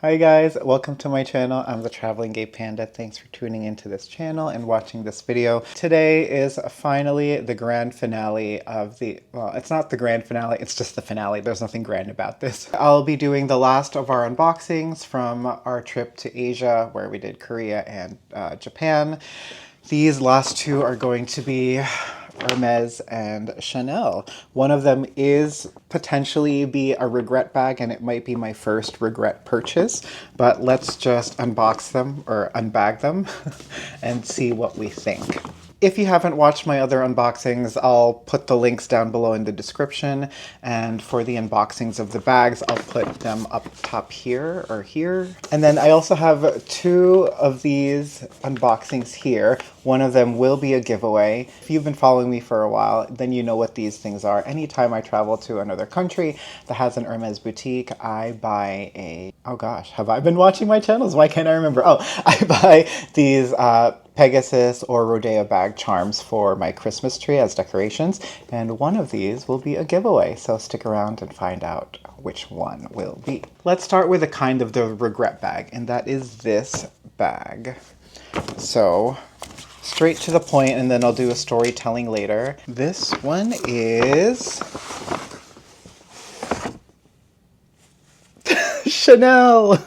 Hi guys, welcome to my channel. I'm the Traveling Gay Panda. Thanks for tuning into this channel and watching this video. Today is finally the grand finale of well, it's not the grand finale, it's just the finale. There's nothing grand about this. I'll be doing the last of our unboxings from our trip to Asia, where we did Korea and Japan. These last two are going to be Hermes and Chanel. One of them is potentially be a regret bag, and it might be my first regret purchase, but let's just unbox them or unbag them and see what we think. If you haven't watched my other unboxings, I'll put the links down below in the description. And for the unboxings of the bags, I'll put them up top here or here. And then I also have two of these unboxings here. One of them will be a giveaway. If you've been following me for a while, then you know what these things are. Anytime I travel to another country that has an Hermes boutique, I buy a... Oh gosh, have I been watching my channels? Why can't I remember? Oh, I buy these Pegasus or Rodeo bag charms for my Christmas tree as decorations, and one of these will be a giveaway, so stick around and find out which one will be. Let's start with a kind of the regret bag, and that is this bag. So straight to the point, and then I'll do a storytelling later. This one is Chanel!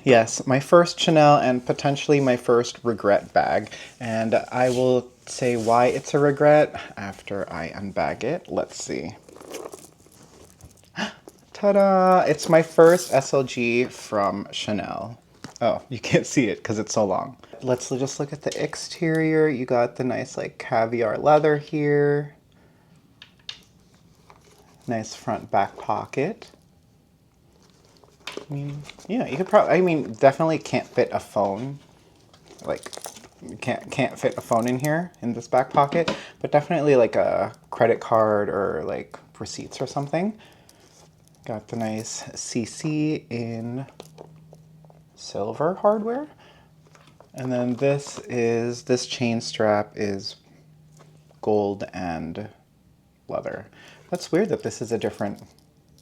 Yes, my first Chanel and potentially my first regret bag. And I will say why it's a regret after I unbag it. Let's see. Ta-da! It's my first SLG from Chanel. Oh, you can't see it because it's so long. Let's just look at the exterior. You got the nice like caviar leather here. Nice front back pocket. I mean, yeah, you could probably, I mean, definitely can't fit a phone. Like, you can't fit a phone in here, in this back pocket, but definitely like a credit card or like receipts or something. Got the nice CC in silver hardware. And then this chain strap is gold and leather. That's weird that this is a different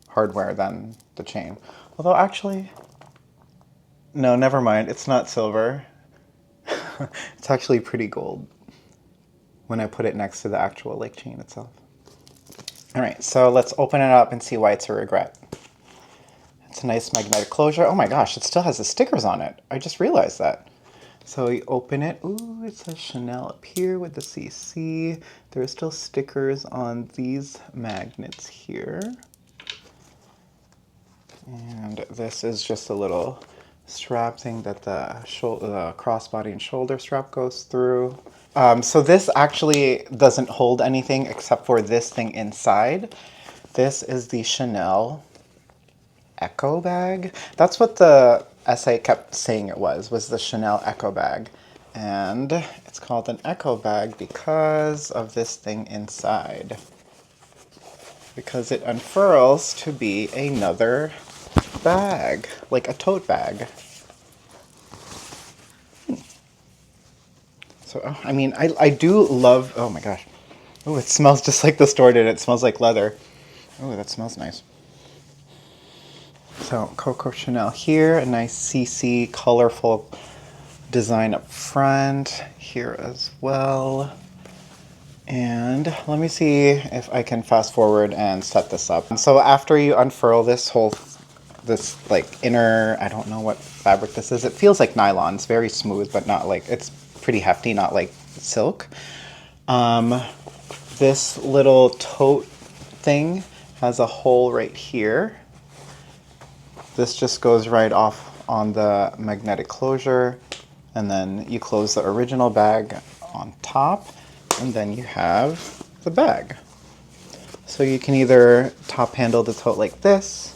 hardware than the chain. Although actually, no, never mind. It's not silver. It's actually pretty gold when I put it next to the actual like chain itself. All right, so let's open it up and see why it's a regret. It's a nice magnetic closure. Oh my gosh, it still has the stickers on it. I just realized that. So you open it. Ooh, it says Chanel up here with the CC. There are still stickers on these magnets here. And this is just a little strap thing that the crossbody and shoulder strap goes through. So this actually doesn't hold anything except for this thing inside. This is the Chanel Echo bag. That's what the essay kept saying it was the Chanel Echo bag. And it's called an Echo bag because of this thing inside. Because it unfurls to be another bag, like a tote bag. So, I mean, I do love, oh my gosh. Oh, it smells just like the store did. It smells like leather. Oh, that smells nice. So, Coco Chanel here, a nice CC colorful design up front here as well. And let me see if I can fast forward and set this up. So after you unfurl this like inner, I don't know what fabric this is. It feels like nylon. It's very smooth, but not like, it's pretty hefty, not like silk. This little tote thing has a hole right here. This just goes right off on the magnetic closure, and then you close the original bag on top, and then you have the bag. So you can either top handle the tote like this,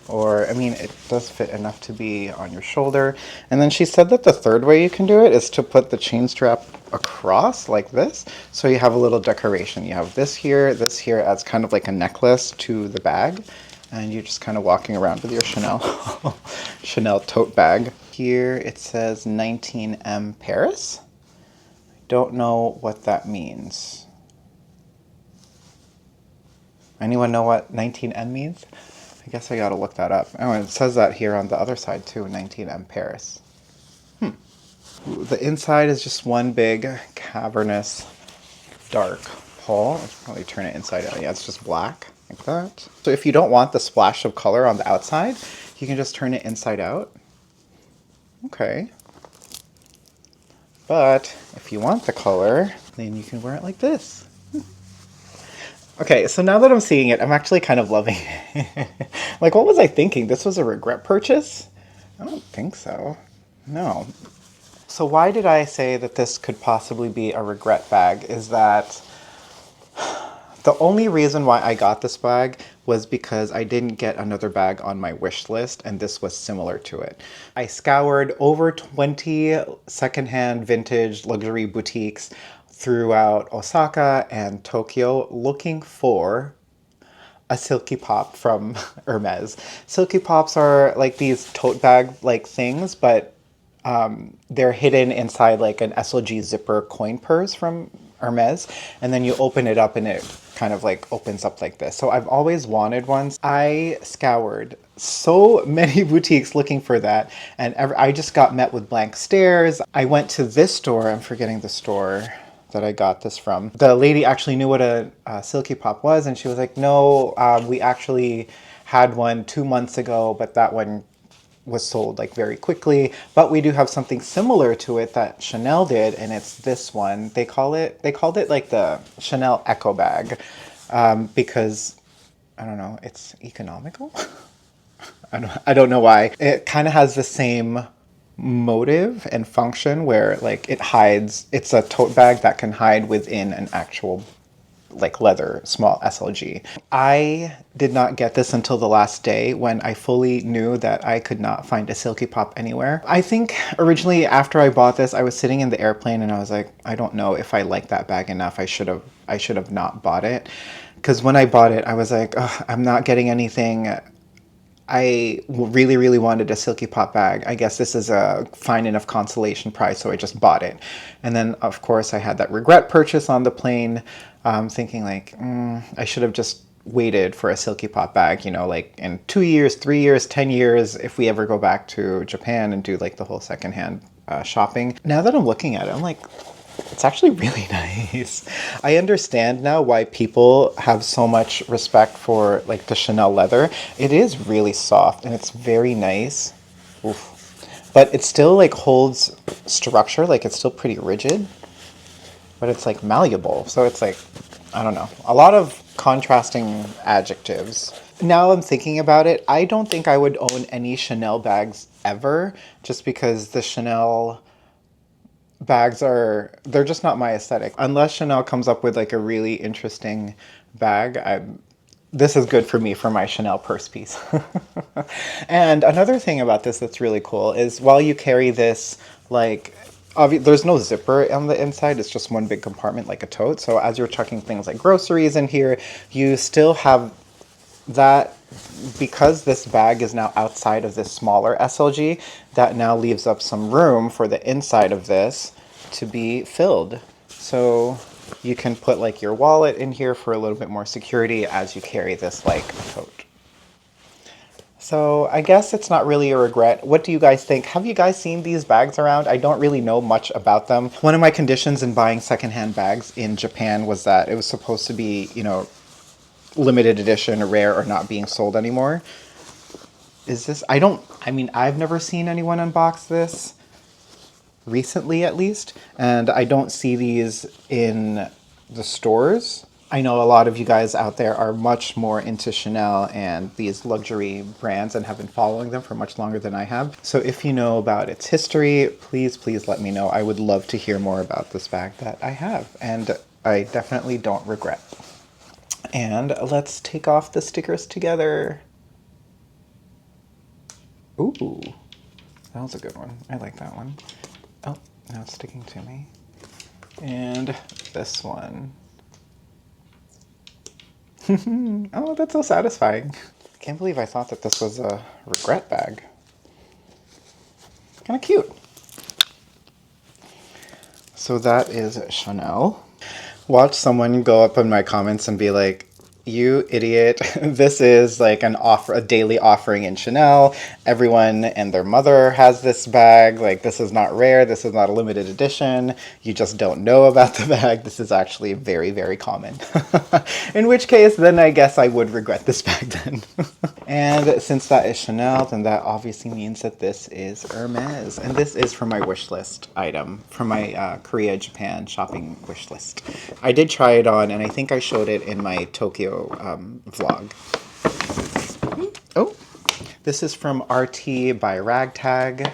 or, I mean, it does fit enough to be on your shoulder. And then she said that the third way you can do it is to put the chain strap across like this. So you have a little decoration. You have this here as kind of like a necklace to the bag. And you're just kind of walking around with your Chanel, Chanel tote bag. Here it says 19M Paris. I don't know what that means. Anyone know what 19M means? I guess I gotta look that up. Oh, and it says that here on the other side too, 19M Paris. The inside is just one big cavernous dark hole. I should probably turn it inside out. Yeah, it's just black like that. So if you don't want the splash of color on the outside, you can just turn it inside out. Okay. But if you want the color, then you can wear it like this. Okay, so now that I'm seeing it, I'm actually kind of loving it. Like, what was I thinking? This was a regret purchase? I don't think so. No. So why did I say that this could possibly be a regret bag is that the only reason why I got this bag was because I didn't get another bag on my wish list, and this was similar to it. I scoured over 20 secondhand vintage luxury boutiques throughout Osaka and Tokyo looking for a Silky Pop from Hermes. Silky Pops are like these tote bag like things, but they're hidden inside like an SLG zipper coin purse from Hermes, and then you open it up and it kind of like opens up like this. So I've always wanted one. I scoured so many boutiques looking for that, and I just got met with blank stares. I went to this store, I'm forgetting the store that I got this from. The lady actually knew what a Silky Pop was, and she was like, no, we actually had one 2 months ago, but that one was sold like very quickly. But we do have something similar to it that Chanel did, and it's this one. They called it like the Chanel Echo bag because I don't know, it's economical. I don't know why. It kind of has the same motive and function where like it hides. It's a tote bag that can hide within an actual like leather small SLG. I did not get this until the last day when I fully knew that I could not find a Silky Pop anywhere. I think originally after I bought this, I was sitting in the airplane and I was like, I don't know if I like that bag enough. I should have not bought it. Because when I bought it, I was like, I'm not getting anything. I really, really wanted a Silky Pop bag. I guess this is a fine enough consolation price, so I just bought it. And then, of course, I had that regret purchase on the plane, thinking like, I should have just waited for a Silky Pop bag, you know, like in 2 years, 3 years, 10 years, if we ever go back to Japan and do like the whole secondhand shopping. Now that I'm looking at it, I'm like, it's actually really nice. I understand now why people have so much respect for like the Chanel leather. It is really soft and it's very nice. Oof. But it still like holds structure, like it's still pretty rigid, but it's like malleable. So it's like, I don't know, a lot of contrasting adjectives. Now I'm thinking about it, I don't think I would own any Chanel bags ever, just because the Chanel bags they're just not my aesthetic. Unless Chanel comes up with like a really interesting bag, this is good for me for my Chanel purse piece. And another thing about this that's really cool is while you carry this, like, there's no zipper on the inside, it's just one big compartment like a tote. So as you're chucking things like groceries in here, you still have that. Because this bag is now outside of this smaller SLG, that now leaves up some room for the inside of this to be filled. So you can put like your wallet in here for a little bit more security as you carry this like tote. So I guess it's not really a regret. What do you guys think? Have you guys seen these bags around? I don't really know much about them. One of my conditions in buying secondhand bags in Japan was that it was supposed to be, you know, limited edition or rare or not being sold anymore. Is this, I mean, I've never seen anyone unbox this recently at least, and I don't see these in the stores. I know a lot of you guys out there are much more into Chanel and these luxury brands and have been following them for much longer than I have. So if you know about its history, please let me know. I would love to hear more about this bag that I have, and I definitely don't regret. And let's take off the stickers together. Ooh, that was a good one. I like that one. Oh, now it's sticking to me. And this one. Oh, that's so satisfying. I can't believe I thought that this was a regret bag. Kind of cute. So that is Chanel. Watch someone go up in my comments and be like, You idiot. This is like a daily offering in Chanel. Everyone and their mother has this bag. Like, this is not rare. This is not a limited edition. You just don't know about the bag. This is actually very, very common. In which case, then I guess I would regret this bag then. And since that is Chanel, then that obviously means that this is Hermes. And this is from my wish list item, from my Korea, Japan shopping wish list. I did try it on, and I think I showed it in my Tokyo vlog. Oh, this is from RT by Ragtag.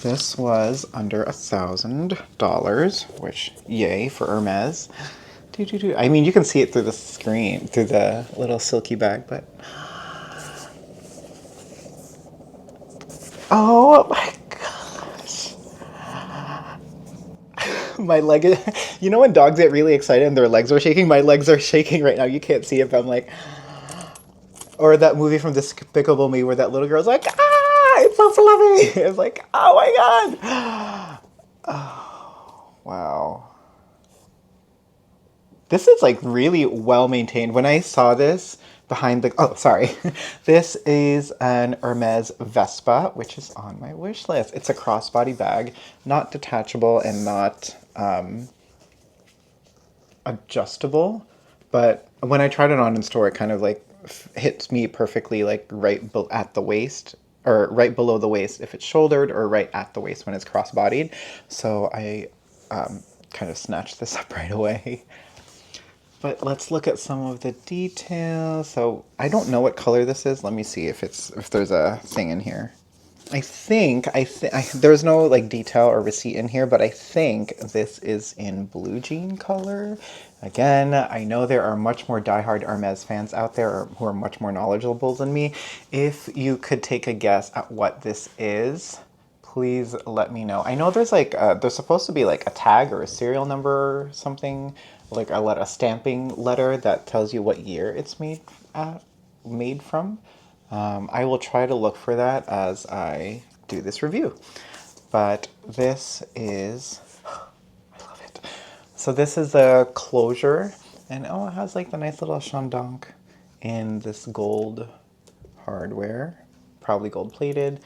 This was under $1,000, which yay for Hermes. I mean, you can see it through the screen, through the little silky bag, but... Oh my gosh. My leg is... You know when dogs get really excited and their legs are shaking? My legs are shaking right now. You can't see it, but I'm like... Or that movie from Despicable Me where that little girl's like, ah, it's so fluffy. It's like, oh my god. Oh, wow. This is like really well maintained. When I saw this behind the, oh, sorry. This is an Hermes Vespa, which is on my wish list. It's a crossbody bag, not detachable and not adjustable. But when I tried it on in store, it kind of like hits me perfectly, like right at the waist, or right below the waist if it's shouldered, or right at the waist when it's cross-bodied. So I kind of snatched this up right away. But let's look at some of the details. So I don't know what color this is. Let me see if there's a thing in here. There's no like detail or receipt in here, but I think this is in blue jean color. Again, I know there are much more diehard Hermes fans out there who are much more knowledgeable than me. If you could take a guess at what this is, please let me know. I know there's like, there's supposed to be like a tag or a serial number or something, like a stamping letter that tells you what year it's made from. I will try to look for that as I do this review. But this is, I love it. So this is the closure, and oh, it has like the nice little chandonk in this gold hardware, probably gold plated.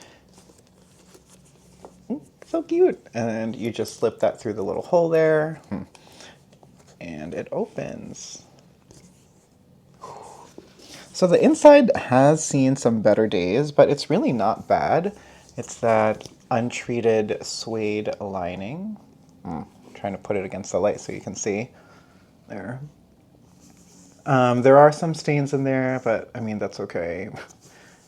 So cute. And you just slip that through the little hole there, and it opens. So the inside has seen some better days, but it's really not bad. It's that untreated suede lining. Trying to put it against the light so you can see. There. There are some stains in there, but I mean, that's okay.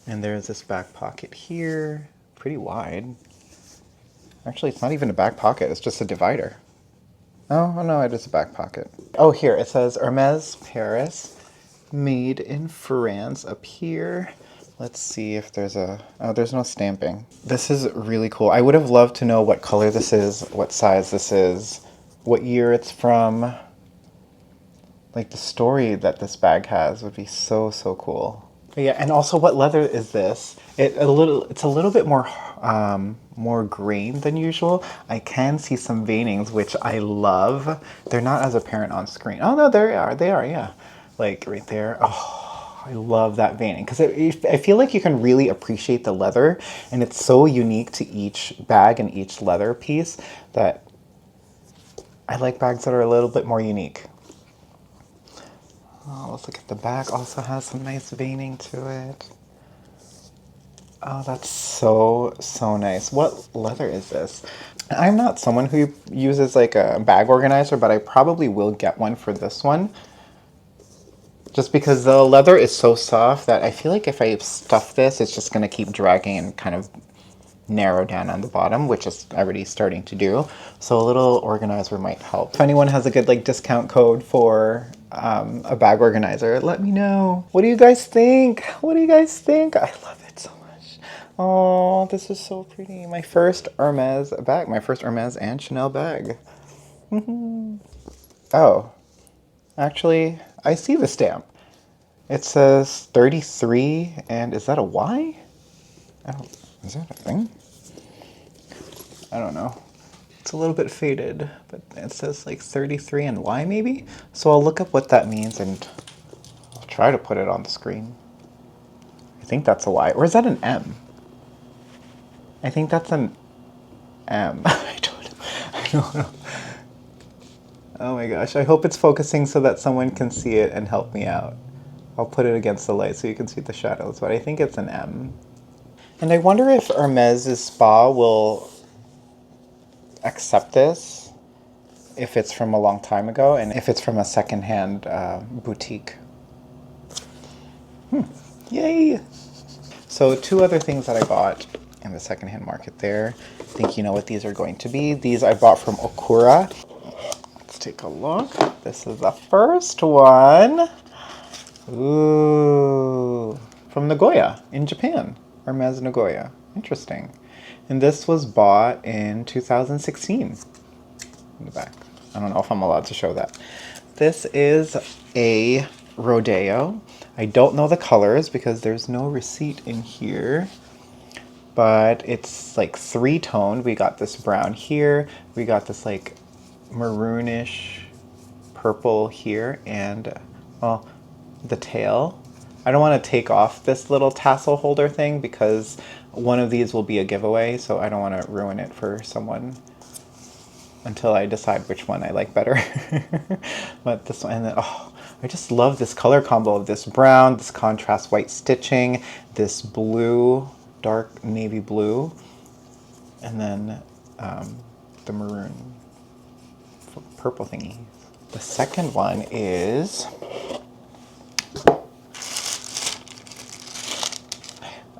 And there's this back pocket here, pretty wide. Actually, it's not even a back pocket, it's just a divider. Oh no, it is a back pocket. Oh, here, it says Hermes Paris. Made in France up here. Let's see if there's there's no stamping. This is really cool. I would have loved to know what color this is, what size this is, what year it's from. Like the story that this bag has would be so, so cool. But yeah, and also what leather is this? It's a little bit more more grain than usual. I can see some veinings, which I love. They're not as apparent on screen. Oh no, they are, yeah. Like right there. Oh, I love that veining because I feel like you can really appreciate the leather, and it's so unique to each bag and each leather piece that I like bags that are a little bit more unique. Oh, let's look at the back. Also has some nice veining to it. Oh, that's so, so nice. What leather is this? I'm not someone who uses like a bag organizer, but I probably will get one for this one. Just because the leather is so soft that I feel like if I stuff this, it's just going to keep dragging and kind of narrow down on the bottom, which is already starting to do. So a little organizer might help. If anyone has a good like discount code for a bag organizer, let me know. What do you guys think? What do you guys think? I love it so much. Oh, this is so pretty. My first Hermes bag, my first Hermes and Chanel bag. Oh, actually, I see the stamp. It says 33, and is that a Y? Is that a thing? I don't know. It's a little bit faded, but it says like 33 and Y maybe? So I'll look up what that means and try to put it on the screen. I think that's a Y. Or is that an M? I think that's an M. I don't know. Oh my gosh, I hope it's focusing so that someone can see it and help me out. I'll put it against the light so you can see the shadows, but I think it's an M. And I wonder if Hermes' spa will accept this if it's from a long time ago and if it's from a secondhand boutique. Yay! So 2 other things that I bought in the secondhand market there. I think you know what these are going to be. These I bought from Okura. Let's take a look. This is the first one. Ooh, from Nagoya in Japan. Hermes Nagoya. Interesting. And this was bought in 2016. In the back. I don't know if I'm allowed to show that. This is a Rodeo. I don't know the colors because there's no receipt in here, but it's like 3-toned. We got this brown here, we got this like maroonish purple here, and well, the tail. I don't want to take off this little tassel holder thing because one of these will be a giveaway, so I don't want to ruin it for someone until I decide which one I like better. But this one, and then, oh, I just love this color combo of this brown, this contrast white stitching, this blue, dark navy blue, and then the maroon purple thingy. The second one is,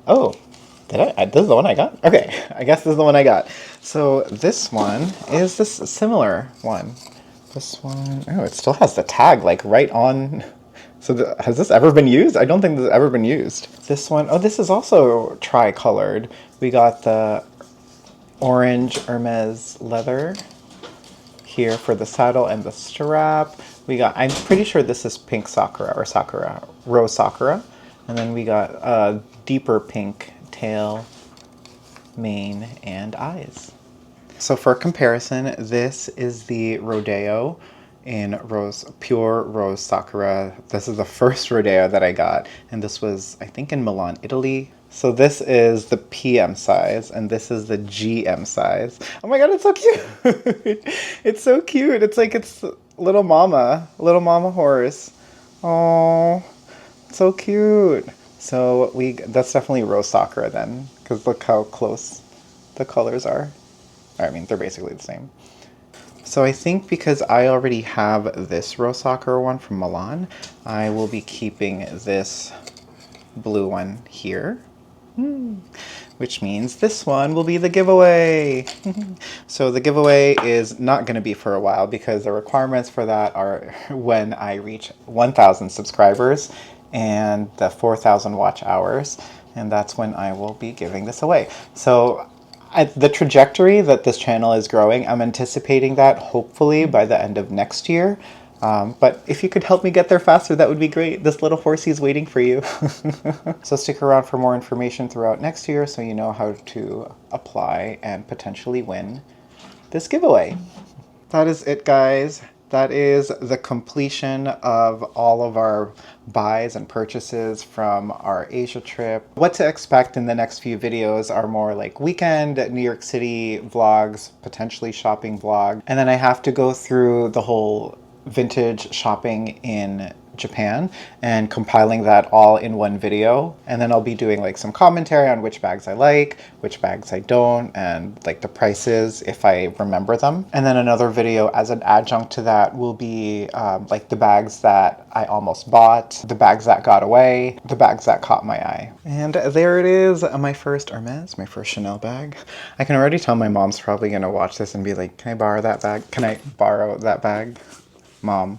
oh, did I? This is the one I got? Okay, I guess this is the one I got. So this one is this similar one. This one, oh, it still has the tag like right on. So has this ever been used? I don't think this has ever been used. This one, oh, this is also tri-colored. We got the orange Hermes leather here for the saddle and the strap. We got, I'm pretty sure this is pink sakura or sakura, rose sakura. And then we got a deeper pink tail, mane, and eyes. So for comparison, this is the Rodeo in pure rose sakura. This is the first Rodeo that I got, and this was, I think, in Milan, Italy. So this is the PM size, and this is the GM size. Oh my god, it's so cute! It's so cute. It's like it's little mama horse. Oh, so cute. So that's definitely rose sakura then, because look how close the colors are. I mean, they're basically the same. So I think because I already have this rose sakura one from Milan, I will be keeping this blue one here. Which means this one will be the giveaway. So the giveaway is not going to be for a while because the requirements for that are when I reach 1,000 subscribers and the 4,000 watch hours, and that's when I will be giving this away. So the trajectory that this channel is growing, I'm anticipating that hopefully by the end of next year. But if you could help me get there faster, that would be great. This little horsey's waiting for you. So stick around for more information throughout next year so you know how to apply and potentially win this giveaway. That is it, guys. That is the completion of all of our buys and purchases from our Asia trip. What to expect in the next few videos are more like weekend New York City vlogs, potentially shopping vlog. And then I have to go through the whole vintage shopping in Japan and compiling that all in one video. And then I'll be doing like some commentary on which bags I like, which bags I don't, and like the prices if I remember them. And then another video as an adjunct to that will be like the bags that I almost bought, the bags that got away, the bags that caught my eye. And there it is, my first Hermes, my first Chanel bag. I can already tell my mom's probably gonna watch this and be like, can I borrow that bag? Can I borrow that bag? Mom,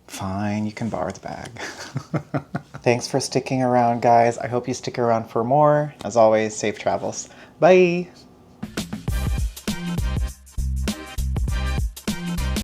fine, you can borrow the bag. Thanks for sticking around, guys. I hope you stick around for more. As always, safe travels. Bye!